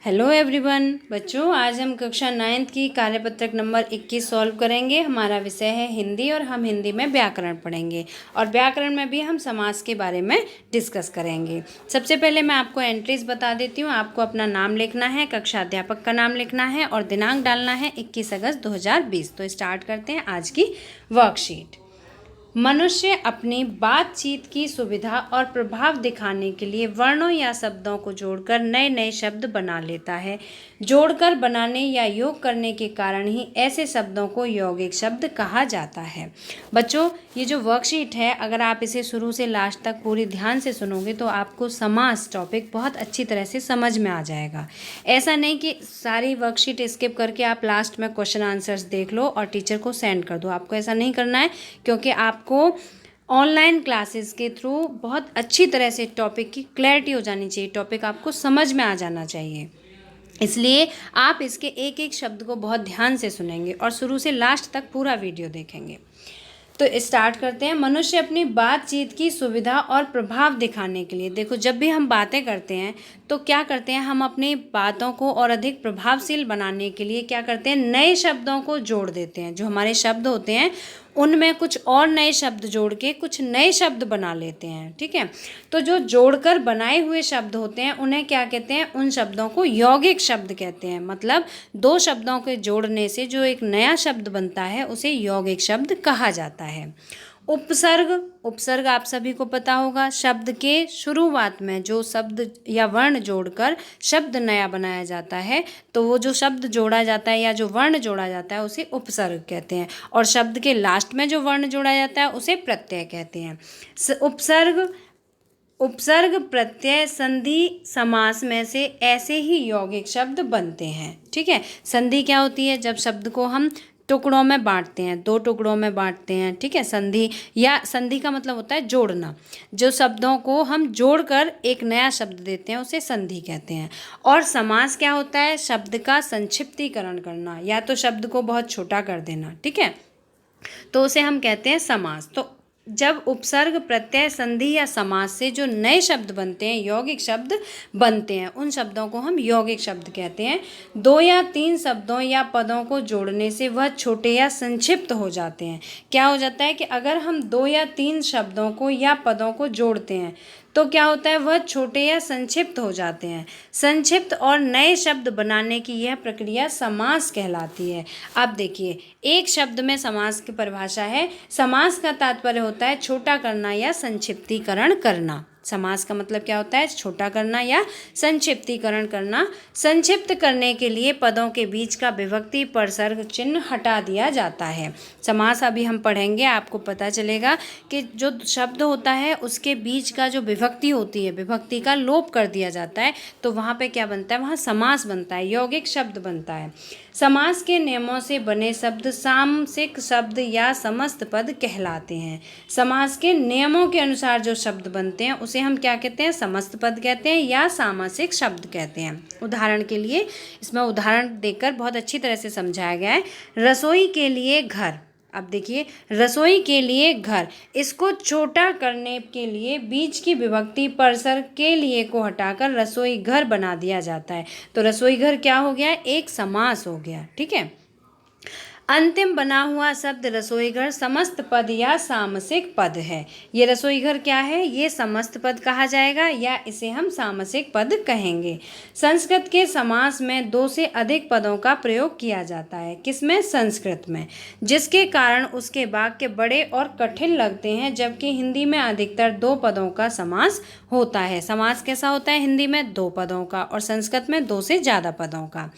Hello everyone बच्चों, आज हम कक्षा 9th की कार्यपत्रक नंबर 21 सॉल्व करेंगे। हमारा विषय है हिंदी और हम हिंदी में व्याकरण पढ़ेंगे और व्याकरण में भी हम समास के बारे में डिस्कस करेंगे। सबसे पहले मैं आपको एंट्रीज बता देती हूँ। आपको अपना नाम लिखना है, कक्षा अध्यापक का नाम लिखना है और दिनांक डालना है 21 अगस्त 2020। तो स्टार्ट करते हैं आज की वर्कशीट। मनुष्य अपनी बातचीत की सुविधा और प्रभाव दिखाने के लिए वर्णों या शब्दों को जोड़कर नए नए शब्द बना लेता है। जोड़कर बनाने या योग करने के कारण ही ऐसे शब्दों को यौगिक शब्द कहा जाता है। बच्चों, ये जो वर्कशीट है, अगर आप इसे शुरू से लास्ट तक पूरी ध्यान से सुनोगे तो आपको समास टॉपिक बहुत अच्छी तरह से समझ में आ जाएगा। ऐसा नहीं कि सारी वर्कशीट स्किप करके आप लास्ट में क्वेश्चन आंसर्स देख लो और टीचर को सेंड कर दो। आपको ऐसा नहीं करना है, क्योंकि आपको ऑनलाइन क्लासेस के थ्रू बहुत अच्छी तरह से टॉपिक की क्लैरिटी हो जानी चाहिए, टॉपिक आपको समझ में आ जाना चाहिए। इसलिए आप इसके एक एक शब्द को बहुत ध्यान से सुनेंगे और शुरू से लास्ट तक पूरा वीडियो देखेंगे। तो स्टार्ट करते हैं। मनुष्य अपनी बातचीत की सुविधा और प्रभाव दिखाने के लिए, देखो जब भी हम बातें करते हैं तो क्या करते हैं, हम अपनी बातों को और अधिक प्रभावशील बनाने के लिए क्या करते हैं, नए शब्दों को जोड़ देते हैं। जो हमारे शब्द होते हैं उनमें कुछ और नए शब्द जोड़ के कुछ नए शब्द बना लेते हैं। ठीक है, तो जो जोड़कर बनाए हुए शब्द होते हैं उन्हें क्या कहते हैं, उन शब्दों को यौगिक शब्द कहते हैं। मतलब दो शब्दों के जोड़ने से जो एक नया शब्द बनता है उसे यौगिक शब्द कहा जाता है। उपसर्ग, उपसर्ग आप सभी को पता होगा, शब्द के शुरुआत में जो शब्द या वर्ण जोड़कर शब्द नया बनाया जाता है, तो वो जो शब्द जोड़ा जाता है या जो वर्ण जोड़ा जाता है उसे उपसर्ग कहते हैं। और शब्द के लास्ट में जो वर्ण जोड़ा जाता है उसे प्रत्यय कहते हैं। उपसर्ग प्रत्यय संधि समास में से ऐसे ही यौगिक शब्द बनते हैं। ठीक है, संधि क्या होती है, जब शब्द को हम टुकड़ों में बांटते हैं, दो टुकड़ों में बांटते हैं। ठीक है, संधि या संधि का मतलब होता है जोड़ना। जो शब्दों को हम जोड़कर एक नया शब्द देते हैं उसे संधि कहते हैं। और समास क्या होता है, शब्द का संक्षिप्तीकरण करना, या तो शब्द को बहुत छोटा कर देना। ठीक है, तो उसे हम कहते हैं समास। तो जब उपसर्ग प्रत्यय संधि या समास से जो नए शब्द बनते हैं, यौगिक शब्द बनते हैं, उन शब्दों को हम यौगिक शब्द कहते हैं। दो या तीन शब्दों या पदों को जोड़ने से वह छोटे या संक्षिप्त हो जाते हैं। क्या हो जाता है कि अगर हम दो या तीन शब्दों को या पदों को जोड़ते हैं तो क्या होता है, वह छोटे या संक्षिप्त हो जाते हैं। संक्षिप्त और नए शब्द बनाने की यह प्रक्रिया समास कहलाती है। अब देखिए, एक शब्द में समास की परिभाषा है। समास का तात्पर्य होता है छोटा करना या संक्षिप्तीकरण करना। समास का मतलब क्या होता है, छोटा करना या संक्षिप्तीकरण करना। संक्षिप्त करने के लिए पदों के बीच का विभक्ति परसर्ग चिन्ह हटा दिया जाता है। समास अभी हम पढ़ेंगे, आपको पता चलेगा कि जो शब्द होता है उसके बीच का जो विभक्ति होती है, विभक्ति का लोप कर दिया जाता है, तो वहाँ पे क्या बनता है, वहाँ समास बनता है, यौगिक शब्द बनता है। समास के नियमों से बने शब्द सामसिक शब्द या समस्त पद कहलाते हैं। समास के नियमों के अनुसार जो शब्द बनते हैं उसे हम क्या कहते हैं, समस्त पद कहते हैं या सामासिक शब्द कहते हैं। उदाहरण के लिए इसमें उदाहरण देकर बहुत अच्छी तरह से समझाया गया है। रसोई के लिए घर, अब देखिए रसोई के लिए घर, इसको छोटा करने के लिए बीच की विभक्ति परसर्ग के लिए को हटाकर रसोई घर बना दिया जाता है। तो रसोई घर क्या हो गया, एक समास हो गया। ठीक है, अंतिम बना हुआ शब्द रसोई घर समस्त पद या सामसिक पद है। ये रसोई घर क्या है, ये समस्त पद कहा जाएगा या इसे हम सामसिक पद कहेंगे। संस्कृत के समास में दो से अधिक पदों का प्रयोग किया जाता है। किसमें, संस्कृत में, जिसके कारण उसके वाक्य बड़े और कठिन लगते हैं, जबकि हिंदी में अधिकतर दो पदों का समास होता है। समास कैसा होता है, हिंदी में दो पदों का और संस्कृत में दो से ज़्यादा पदों का।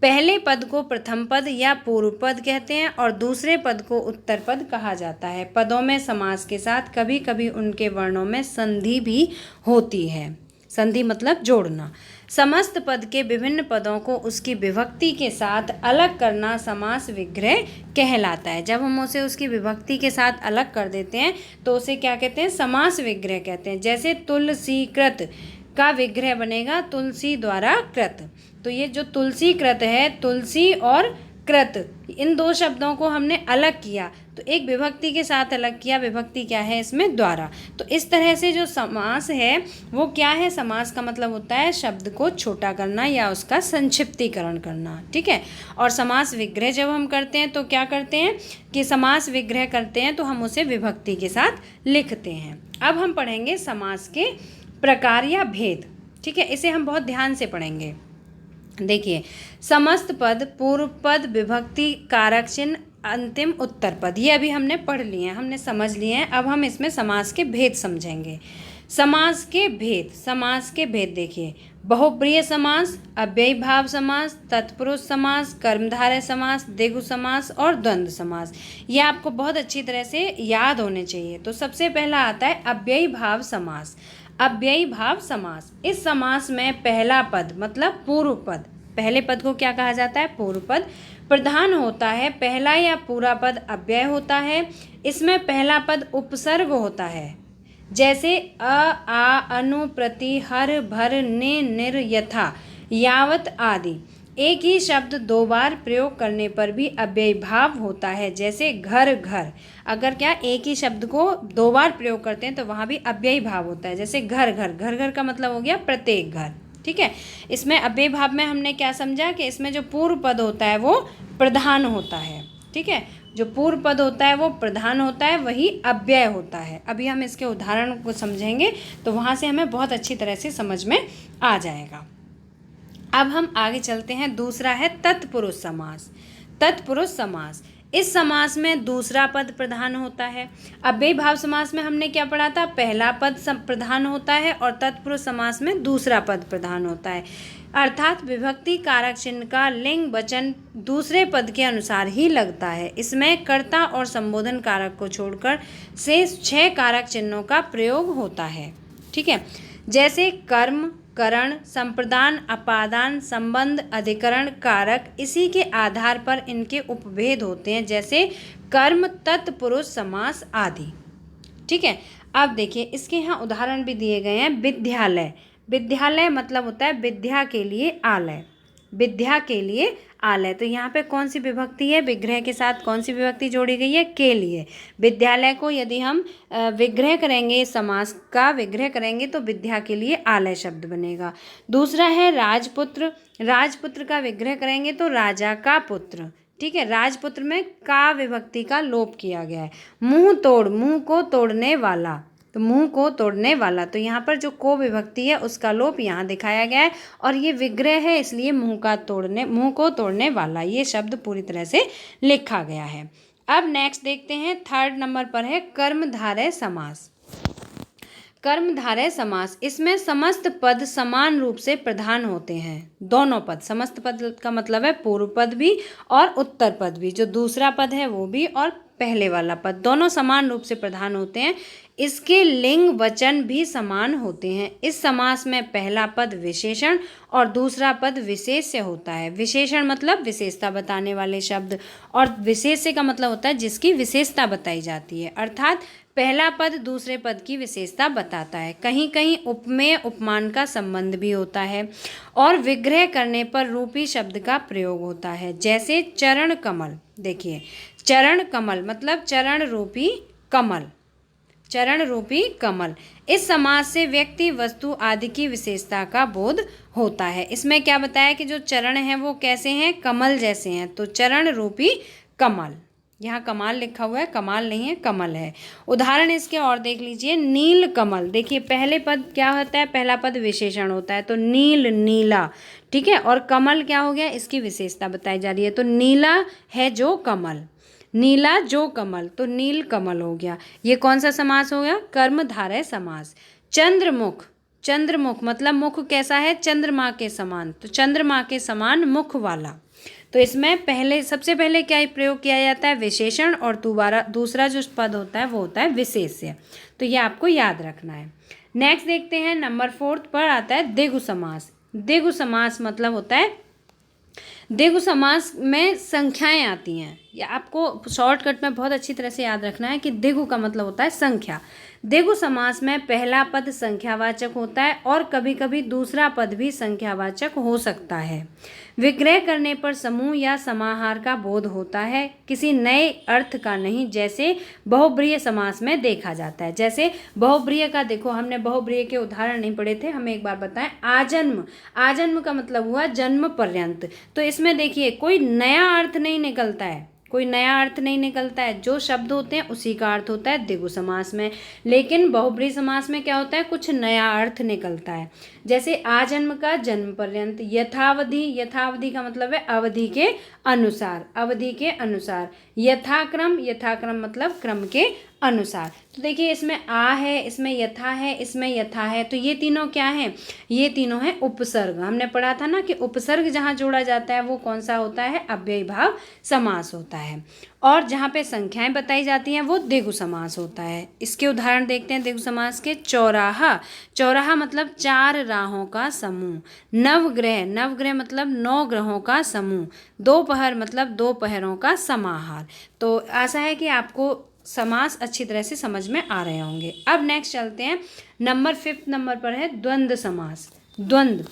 पहले पद को प्रथम पद या पूर्व पद कहते हैं और दूसरे पद को उत्तर पद कहा जाता है। पदों में समास के साथ कभी कभी उनके वर्णों में संधि भी होती है। संधि मतलब जोड़ना। समस्त पद के विभिन्न पदों को उसकी विभक्ति के साथ अलग करना समास विग्रह कहलाता है। जब हम उसे उसकी विभक्ति के साथ अलग कर देते हैं तो उसे क्या कहते हैं, समास विग्रह कहते हैं। जैसे तुलसी कृत का विग्रह बनेगा तुलसी द्वारा कृत। तो ये जो तुलसी कृत है, तुलसी और कृत, इन दो शब्दों को हमने अलग किया तो एक विभक्ति के साथ अलग किया। विभक्ति क्या है इसमें? द्वारा। तो इस तरह से जो समास है वो क्या है? समास का मतलब होता है शब्द को छोटा करना या उसका संक्षिप्तीकरण करना, ठीक है। और समास विग्रह जब हम करते हैं तो क्या करते हैं कि समास विग्रह करते हैं तो हम उसे विभक्ति के साथ लिखते हैं। अब हम पढ़ेंगे समास के प्रकार या भेद, ठीक है। इसे हम बहुत ध्यान से पढ़ेंगे। देखिए, समस्त पद, पूर्व पद, विभक्ति, कारक चिन्ह, अंतिम उत्तर पद, ये अभी हमने पढ़ लिए हैं, हमने समझ लिए हैं। अब हम इसमें समास के भेद समझेंगे। समास के भेद, समास के भेद देखिए, बहुप्रिय समास, अव्ययी भाव समास, तत्पुरुष समास, कर्मधारय समास, द्विगु समास और द्वंद्व समास। ये आपको बहुत अच्छी तरह से याद होने चाहिए। तो सबसे पहला आता है अव्ययी भाव समास। अव्ययी भाव समास, इस समास में पहला पद मतलब पूर्व पद, पहले पद को क्या कहा जाता है? पूर्व पद प्रधान होता है। पहला या पूरा पद अव्यय होता है। इसमें पहला पद उपसर्ग होता है, जैसे अ, आ, अनु, प्रति, हर, भर, ने, निर, यथा, यावत आदि। एक ही शब्द दो बार प्रयोग करने पर भी अव्ययी भाव होता है, जैसे घर, घर। अगर क्या एक ही शब्द को दो बार प्रयोग करते हैं तो वहाँ भी अव्ययी भाव होता है, जैसे घर, घर। घर, घर का मतलब हो गया प्रत्येक घर, ठीक है। इसमें अव्ययी भाव में हमने क्या समझा कि इसमें जो पूर्व पद होता है वो प्रधान होता है, ठीक है। जो पूर्व पद होता है वो प्रधान होता है, वही अव्यय होता है। अभी हम इसके उदाहरण को समझेंगे तो वहाँ से हमें बहुत अच्छी तरह से समझ में आ जाएगा। अब हम आगे चलते हैं। दूसरा है तत्पुरुष समास। तत्पुरुष समास, इस समास में दूसरा पद प्रधान होता है। अव्ययी भाव समास में हमने क्या पढ़ा था? पहला पद प्रधान होता है और तत्पुरुष समास में दूसरा पद प्रधान होता है। अर्थात विभक्ति कारक चिन्ह का लिंग वचन दूसरे पद के अनुसार ही लगता है। इसमें कर्ता और संबोधन कारक को छोड़कर शेष 6 कारक चिन्हों का प्रयोग होता है, ठीक है। जैसे कर्म, करण, संप्रदान, अपादान, संबंध, अधिकरण, कारक। इसी के आधार पर इनके उपभेद होते हैं, जैसे कर्म, तत्पुरुष समास आदि, ठीक है। अब देखिए, इसके यहाँ उदाहरण भी दिए गए हैं। विद्यालय, विद्यालय मतलब होता है विद्या के लिए आलय, विद्या के लिए आलय। तो यहाँ पे कौन सी विभक्ति है? विग्रह के साथ कौन सी विभक्ति जोड़ी गई है? के लिए। विद्यालय को यदि हम विग्रह करेंगे, समास का विग्रह करेंगे तो विद्या के लिए आलय शब्द बनेगा। दूसरा है राजपुत्र। राजपुत्र का विग्रह करेंगे तो राजा का पुत्र, ठीक है। राजपुत्र में का विभक्ति का लोप किया गया है। मुंह तोड़, मुंह को तोड़ने वाला, तो मुंह को तोड़ने वाला, तो यहाँ पर जो को विभक्ति है उसका लोप यहाँ दिखाया गया है और ये विग्रह है, इसलिए मुंह को तोड़ने वाला ये शब्द पूरी तरह से लिखा गया है। अब नेक्स्ट देखते हैं, थर्ड नंबर पर है कर्मधारय समास। कर्मधारय समास, इसमें समस्त पद समान रूप से प्रधान होते हैं। दोनों पद, समस्त पद का मतलब है पूर्व पद भी और उत्तर पद भी, जो दूसरा पद है वो भी और पहले वाला पद, दोनों समान रूप से प्रधान होते हैं। इसके लिंग वचन भी समान होते हैं। इस समास में पहला पद विशेषण और दूसरा पद विशेष्य होता है। विशेषण मतलब विशेषता बताने वाले शब्द और विशेष्य का मतलब होता है जिसकी विशेषता बताई जाती है, अर्थात पहला पद दूसरे पद की विशेषता बताता है। कहीं कहीं उपमेय उपमान का संबंध भी होता है और विग्रह करने पर रूपी शब्द का प्रयोग होता है, जैसे चरण कमल। देखिए, चरण कमल मतलब चरण रूपी कमल, चरण रूपी कमल। इस समास से व्यक्ति, वस्तु आदि की विशेषता का बोध होता है। इसमें क्या बताया कि जो चरण हैं वो कैसे हैं? कमल जैसे हैं, तो चरण रूपी कमल। यहाँ कमाल लिखा हुआ है, कमाल नहीं है, कमल है। उदाहरण इसके और देख लीजिए, नील कमल। देखिए, पहले पद क्या होता है? पहला पद विशेषण होता है, तो नील, नीला, ठीक है। और कमल क्या हो गया? इसकी विशेषता बताई जा रही है, तो नीला है जो कमल, नीला जो कमल, तो नील कमल हो गया। ये कौन सा समास हो गया? कर्मधारय समास। चंद्रमुख, चंद्रमुख मतलब मुख कैसा है? चंद्रमा के समान, तो चंद्रमा के समान मुख वाला। तो इसमें पहले, सबसे पहले क्या प्रयोग किया जाता है? विशेषण, और दूसरा जो पद होता है वो होता है विशेष्य। तो ये आपको याद रखना है। नेक्स्ट देखते हैं, नंबर 4 पर आता है द्विगु समास। द्विगु समास मतलब होता है, द्विगु समास में संख्याएं आती हैं, या आपको शॉर्टकट में बहुत अच्छी तरह से याद रखना है कि दिगु का मतलब होता है संख्या। दिगु समास में पहला पद संख्यावाचक होता है और कभी कभी दूसरा पद भी संख्यावाचक हो सकता है। विग्रह करने पर समूह या समाहार का बोध होता है, किसी नए अर्थ का नहीं, जैसे बहुब्रीहि समास में देखा जाता है। जैसे बहुब्रीहि का देखो, हमने बहुब्रीहि के उदाहरण नहीं पढ़े थे, हमें एक बार बताएं। आजन्म, आजन्म का मतलब हुआ जन्म पर्यंत। तो इसमें देखिए कोई नया अर्थ नहीं निकलता है, कोई नया अर्थ नहीं निकलता है, जो शब्द होते हैं उसी का अर्थ होता है द्विगु समास में। लेकिन बहुब्रीहि समास में क्या होता है, कुछ नया अर्थ निकलता है। जैसे आजन्म का जन्म पर्यंत, यथावधि, यथावधि का मतलब है अवधि के अनुसार, अवधि के अनुसार। यथाक्रम, यथाक्रम मतलब क्रम के अनुसार। तो देखिए इसमें आ है, इसमें यथा है, इसमें यथा है, तो ये तीनों क्या हैं, ये तीनों हैं उपसर्ग। हमने पढ़ा था ना कि उपसर्ग जहाँ जोड़ा जाता है वो कौन सा होता है, अव्ययी भाव समास होता है। और जहाँ पे संख्याएं बताई जाती हैं वो द्विगु समास होता है। इसके उदाहरण देखते हैं द्विगु समास के। चौराहा, चौराहा मतलब 4 राहों का समूह। नवग्रह, नवग्रह मतलब 9 ग्रहों का समूह। दोपहर मतलब 2 पहरों का समाहार। तो आशा है कि आपको समास अच्छी तरह से समझ में आ रहे होंगे। अब नेक्स्ट चलते हैं, नंबर 5 नंबर पर है द्वंद्व समास। द्वंद्व,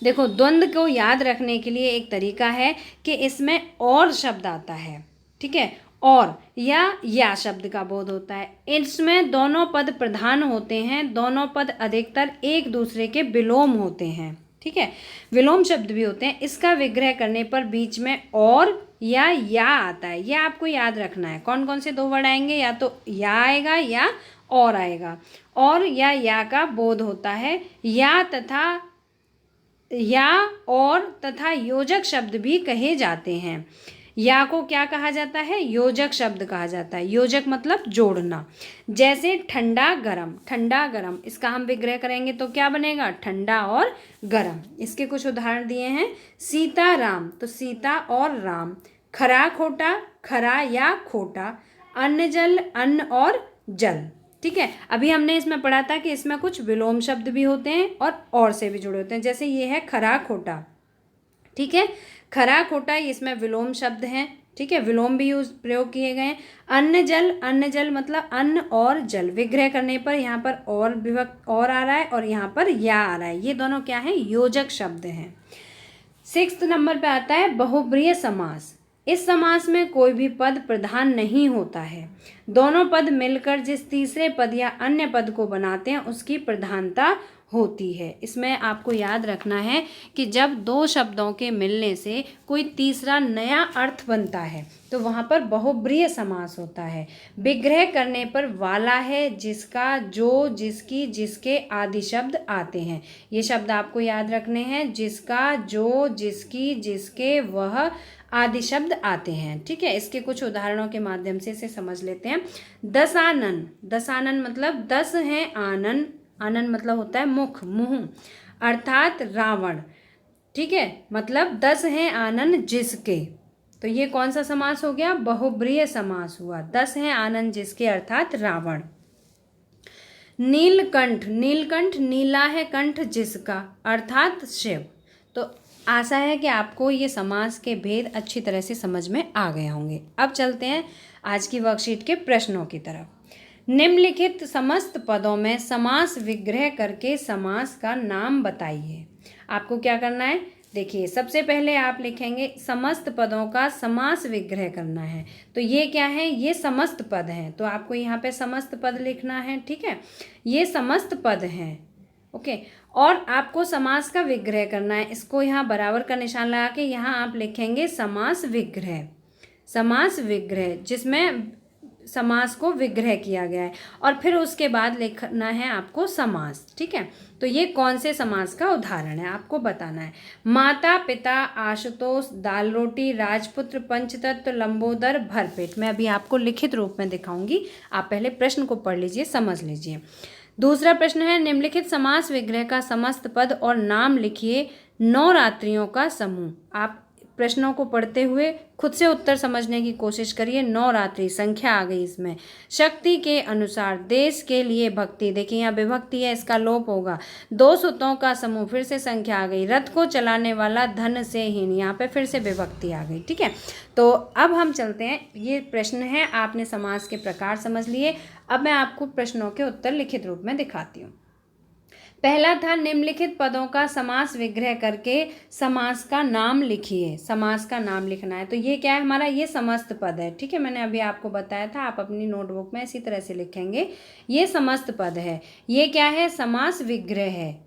देखो द्वंद्व को याद रखने के लिए एक तरीका है कि इसमें और शब्द आता है, ठीक है, और या शब्द का बोध होता है। इसमें दोनों पद प्रधान होते हैं, दोनों पद अधिकतर एक दूसरे के विलोम होते हैं, ठीक है, विलोम शब्द भी होते हैं। इसका विग्रह करने पर बीच में और या आता है, यह आपको याद रखना है। कौन कौन से 2 वर्ड आएंगे, या तो या आएगा या और आएगा। और या का बोध होता है। या और तथा योजक शब्द भी कहे जाते हैं। या को क्या कहा जाता है, योजक शब्द कहा जाता है। योजक मतलब जोड़ना। जैसे ठंडा गरम, ठंडा गरम, इसका हम विग्रह करेंगे तो क्या बनेगा, ठंडा और गरम। इसके कुछ उदाहरण दिए हैं। सीता राम, तो सीता और राम। खरा खोटा, खरा या खोटा। अन्न जल, अन्न और जल, ठीक है। अभी हमने इसमें पढ़ा था कि इसमें कुछ विलोम शब्द भी होते हैं और से भी जुड़े होते हैं। जैसे ये है खरा खोटा, ठीक है, खरा खोटा, इसमें विलोम शब्द हैं, ठीक है, विलोम भी प्रयोग किए गए हैं। अन्न जल, अन्न जल मतलब अन्न और जल। विग्रह करने पर यहाँ पर और विभक्त और आ रहा है और यहाँ पर या आ रहा है, ये दोनों क्या हैं, योजक शब्द हैं। 6 नंबर पे आता है बहुब्रीहि समास। इस समास में कोई भी पद प्रधान नहीं होता है, दोनों पद मिलकर जिस तीसरे पद या अन्य पद को बनाते हैं उसकी प्रधानता होती है। इसमें आपको याद रखना है कि जब 2 शब्दों के मिलने से कोई तीसरा नया अर्थ बनता है तो वहाँ पर बहुब्रीहि समास होता है। विग्रह करने पर वाला है, जिसका, जो, जिसकी, जिसके आदि शब्द आते हैं। ये शब्द आपको याद रखने हैं, जिसका, जो, जिसकी, जिसके, वह आदि शब्द आते हैं, ठीक है। इसके कुछ उदाहरणों के माध्यम से इसे समझ लेते हैं। दशानन, दशानन मतलब 10 हैं आनन, आनन मतलब होता है मुख, मुंह, अर्थात रावण, ठीक है, मतलब 10 हैं आनन जिसके। तो ये कौन सा समास हो गया, बहुब्रीहि समास हुआ। 10 हैं आनन जिसके अर्थात रावण। नीलकंठ, नीलकंठ नीला है कंठ जिसका अर्थात शिव। तो आशा है कि आपको ये समास के भेद अच्छी तरह से समझ में आ गए होंगे। अब चलते हैं आज की वर्कशीट के प्रश्नों की तरफ। निम्नलिखित समस्त पदों में समास विग्रह करके समास का नाम बताइए। आपको क्या करना है, देखिए सबसे पहले आप लिखेंगे समस्त पदों का समास विग्रह करना है। तो ये क्या है, ये समस्त पद हैं, तो आपको यहाँ पे समस्त पद लिखना है, ठीक है, ये समस्त पद हैं, ओके। और आपको समास का विग्रह करना है, इसको यहाँ बराबर का निशान लगा के यहाँ आप लिखेंगे समास विग्रह, समास विग्रह, जिसमें समास को विग्रह किया गया है। और फिर उसके बाद लिखना है आपको समास, ठीक है। तो ये कौन से समास का उदाहरण है आपको बताना है। माता पिता, आशुतोष, दाल रोटी, राजपुत्र, पंचतत्व, लंबोदर, भरपेट। मैं अभी आपको लिखित रूप में दिखाऊंगी, आप पहले प्रश्न को पढ़ लीजिए, समझ लीजिए। दूसरा प्रश्न है, निम्नलिखित समास विग्रह का समस्त पद और नाम लिखिए। 9 रात्रियों का समूह। आप प्रश्नों को पढ़ते हुए खुद से उत्तर समझने की कोशिश करिए। नवरात्रि संख्या आ गई इसमें। शक्ति के अनुसार, देश के लिए भक्ति, देखिए यहाँ विभक्ति है, इसका लोप होगा। दो सुतों का समूह, फिर से संख्या आ गई। रथ को चलाने वाला, धन से हीन, यहाँ पे फिर से विभक्ति आ गई। ठीक है, तो अब हम चलते हैं, ये प्रश्न है, आपने समास के प्रकार समझ लिए। अब मैं आपको प्रश्नों के उत्तर लिखित रूप में दिखाती हूँ। पहला था निम्नलिखित पदों का समास विग्रह करके समास का नाम लिखिए। समास का नाम लिखना है, तो ये क्या है हमारा, ये समस्त पद है। ठीक है, मैंने अभी आपको बताया था, आप अपनी नोटबुक में इसी तरह से लिखेंगे। ये समस्त पद है। ये क्या है, समास विग्रह है,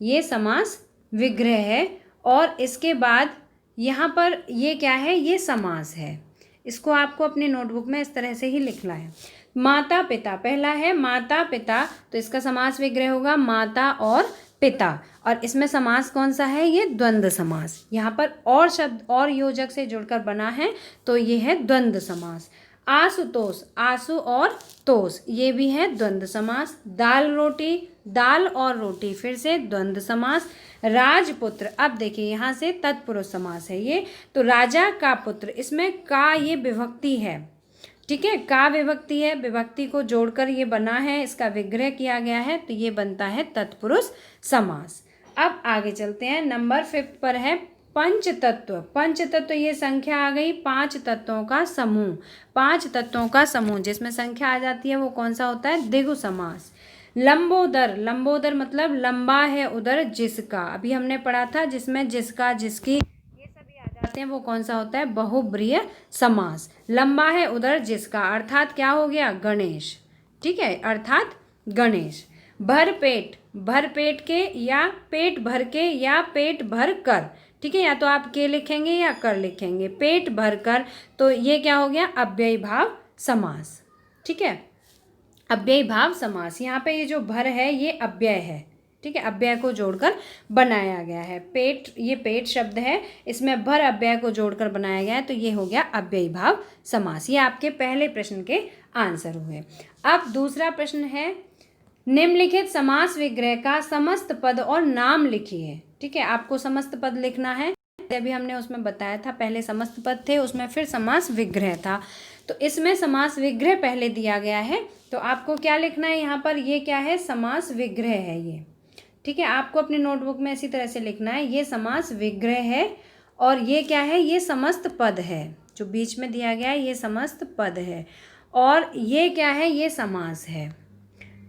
ये समास विग्रह है। और इसके बाद यहाँ पर ये क्या है, ये समास है। इसको आपको अपनी नोटबुक में इस तरह से ही लिखना है। माता पिता, पहला है माता पिता, तो इसका समास विग्रह होगा माता और पिता। और इसमें समास कौन सा है, ये द्वंद्व समास। यहाँ पर और शब्द और योजक से जुड़कर बना है, तो ये है द्वंद्व समास। आशुतोष, आशु और तोष, ये भी है द्वंद्व समास। दाल रोटी, दाल और रोटी, फिर से द्वंद्व समास। राजपुत्र, अब देखिए यहाँ से तत्पुरुष समास है ये, तो राजा का पुत्र, इसमें का ये विभक्ति है। ठीक है, का विभक्ति है, विभक्ति को जोड़कर ये बना है, इसका विग्रह किया गया है, तो ये बनता है तत्पुरुष समास। अब आगे चलते हैं, नंबर 5 पर है पंचतत्व। पंचतत्व, ये संख्या आ गई 5 तत्वों का समूह। 5 तत्वों का समूह जिसमें संख्या आ जाती है, वो कौन सा होता है, द्विगु समास। लंबोदर, लंबोदर मतलब लंबा है उदर जिसका, अभी हमने पढ़ा था, जिसमें जिसका, जिसकी, ये सभी आ जाते हैं, वो कौन सा होता है, बहुब्रीहि समास। लंबा है उदर जिसका, अर्थात क्या हो गया, गणेश। ठीक है, अर्थात गणेश। भर पेट, भर पेट के या पेट भर के या पेट भर कर, ठीक है, या तो आप के लिखेंगे या कर लिखेंगे। पेट भर कर, तो ये क्या हो गया, अव्ययी भाव समास। ठीक है, अव्ययी भाव समास। यहाँ पे ये जो भर है ये अव्यय है। ठीक है, अव्यय को जोड़कर बनाया गया है। पेट, ये पेट शब्द है, इसमें भर अव्यय को जोड़कर बनाया गया है, तो ये हो गया अव्ययी भाव समास। ये आपके पहले प्रश्न के आंसर हुए। अब दूसरा प्रश्न है, निम्नलिखित समास विग्रह का समस्त पद और नाम लिखिए। ठीक है, आपको समस्त पद लिखना है, अभी हमने उसमें बताया था, पहले समस्त पद थे, उसमें फिर समास विग्रह था, तो इसमें समास विग्रह पहले दिया गया है, तो आपको क्या लिखना है यहाँ पर, ये क्या है, समास विग्रह है ये। ठीक है, आपको अपनी नोटबुक में इसी तरह से लिखना है, ये समास विग्रह है, और ये क्या है, ये समस्त पद है, जो बीच में दिया गया है ये समस्त पद है, और ये क्या है, ये समास है।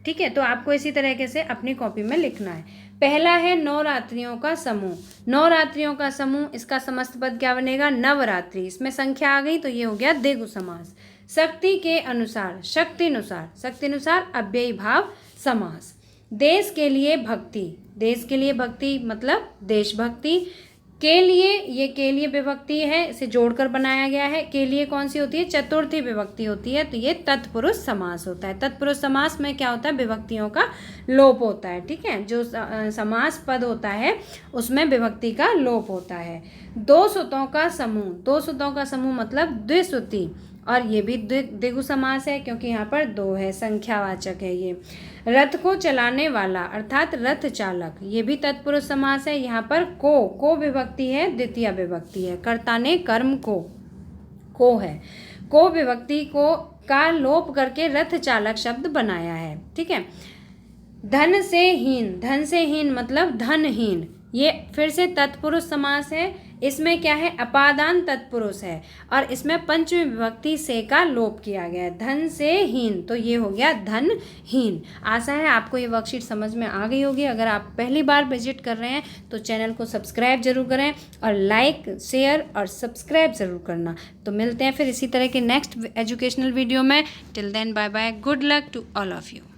ठीक है, तो आपको इसी तरीके से अपनी कॉपी में लिखना है। पहला है नवरात्रियों का समूह। नवरात्रियों का समूह, इसका समस्त पद क्या बनेगा, नवरात्रि, इसमें संख्या आ गई, तो ये हो गया द्विगु समास। शक्ति के अनुसार, शक्तिनुसार, शक्तिनुसार अव्ययी भाव समास। देश के लिए भक्ति, देश के लिए भक्ति मतलब देशभक्ति। के लिए, ये के लिए विभक्ति है, इसे जोड़कर बनाया गया है। के लिए कौन सी होती है, चतुर्थी विभक्ति होती है, तो ये तत्पुरुष समास होता है। तत्पुरुष समास में क्या होता है, विभक्तियों का लोप होता है। ठीक है, जो समास पद होता है उसमें विभक्ति का लोप होता है। दो सुतों का समूह, दो सुतों का समूह मतलब द्विसुती, और ये भी द्विगु समास है, क्योंकि यहाँ पर दो है, संख्यावाचक है ये। रथ को चलाने वाला अर्थात रथ चालक, ये भी तत्पुरुष समास है। यहाँ पर को विभक्ति है, द्वितीय विभक्ति है, कर्ता ने कर्म को है, को विभक्ति को का लोप करके रथ चालक शब्द बनाया है। ठीक है, धन से हीन, धन से हीन मतलब धनहीन, ये फिर से तत्पुरुष समास है। इसमें क्या है, अपादान तत्पुरुष है, और इसमें पंचमी विभक्ति से का लोप किया गया है। धन से हीन, तो ये हो गया धनहीन। आशा है आपको ये वर्कशीट समझ में आ गई होगी। अगर आप पहली बार विजिट कर रहे हैं तो चैनल को सब्सक्राइब जरूर करें, और लाइक, शेयर और सब्सक्राइब ज़रूर करना। तो मिलते हैं फिर इसी तरह के नेक्स्ट एजुकेशनल वीडियो में। Till then bye bye, good luck to all of you.